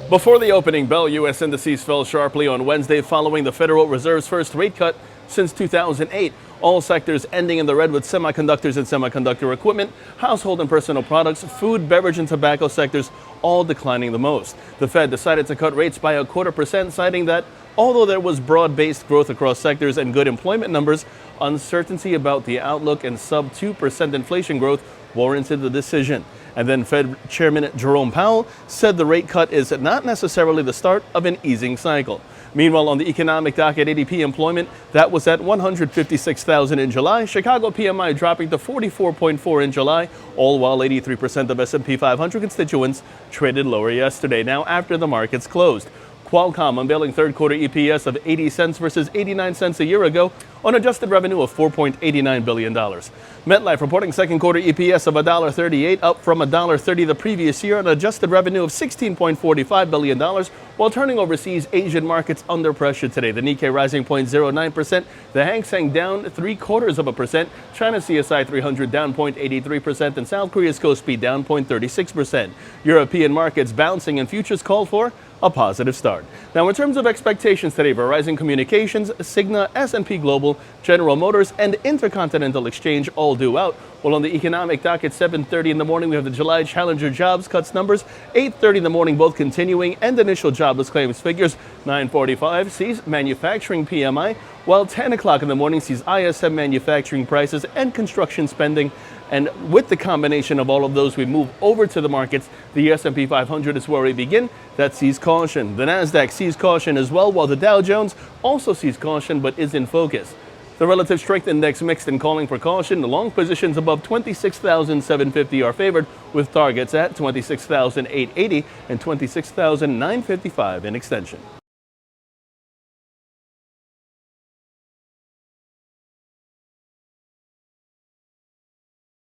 Before the opening bell, U.S. indices fell sharply on Wednesday following the Federal Reserve's first rate cut since 2008. All sectors ending in the red, with semiconductors and semiconductor equipment, household and personal products, food, beverage, and tobacco sectors all declining the most. The Fed decided to cut rates by 0.25%, citing that although there was broad-based growth across sectors and good employment numbers, uncertainty about the outlook and sub-2% inflation growth warranted the decision. And then Fed Chairman Jerome Powell said the rate cut is not necessarily the start of an easing cycle. Meanwhile, on the economic docket, ADP employment, that was at 156,000 in July. Chicago PMI dropping to 44.4 in July, all while 83% of S&P 500 constituents traded lower yesterday. Now, after the markets closed, Qualcomm unveiling third quarter EPS of 80 cents versus 89 cents a year ago on adjusted revenue of $4.89 billion. MetLife reporting second quarter EPS of $1.38, up from $1.30 the previous year on adjusted revenue of $16.45 billion, while turning overseas, Asian markets under pressure today. The Nikkei rising 0.09%, the Hang Seng down 0.75%, China CSI 300 down 0.83%, and South Korea's Kospi down 0.36%. European markets bouncing and futures called for a positive start. Now, in terms of expectations today, Verizon Communications, Cigna, S&P Global, General Motors, and Intercontinental Exchange all due out. Well, on the economic docket, 7:30 in the morning, we have the July Challenger jobs cuts numbers. 8:30 in the morning, both continuing, and initial jobless claims figures. 9:45 sees manufacturing PMI, while 10 o'clock in the morning sees ISM manufacturing prices and construction spending. And with the combination of all of those, we move over to the markets. The S&P 500 is where we begin. That sees caution. The Nasdaq sees caution as well, while the Dow Jones also sees caution but is in focus. The relative strength index mixed and calling for caution. The long positions above 26,750 are favored, with targets at 26,880 and 26,955 in extension.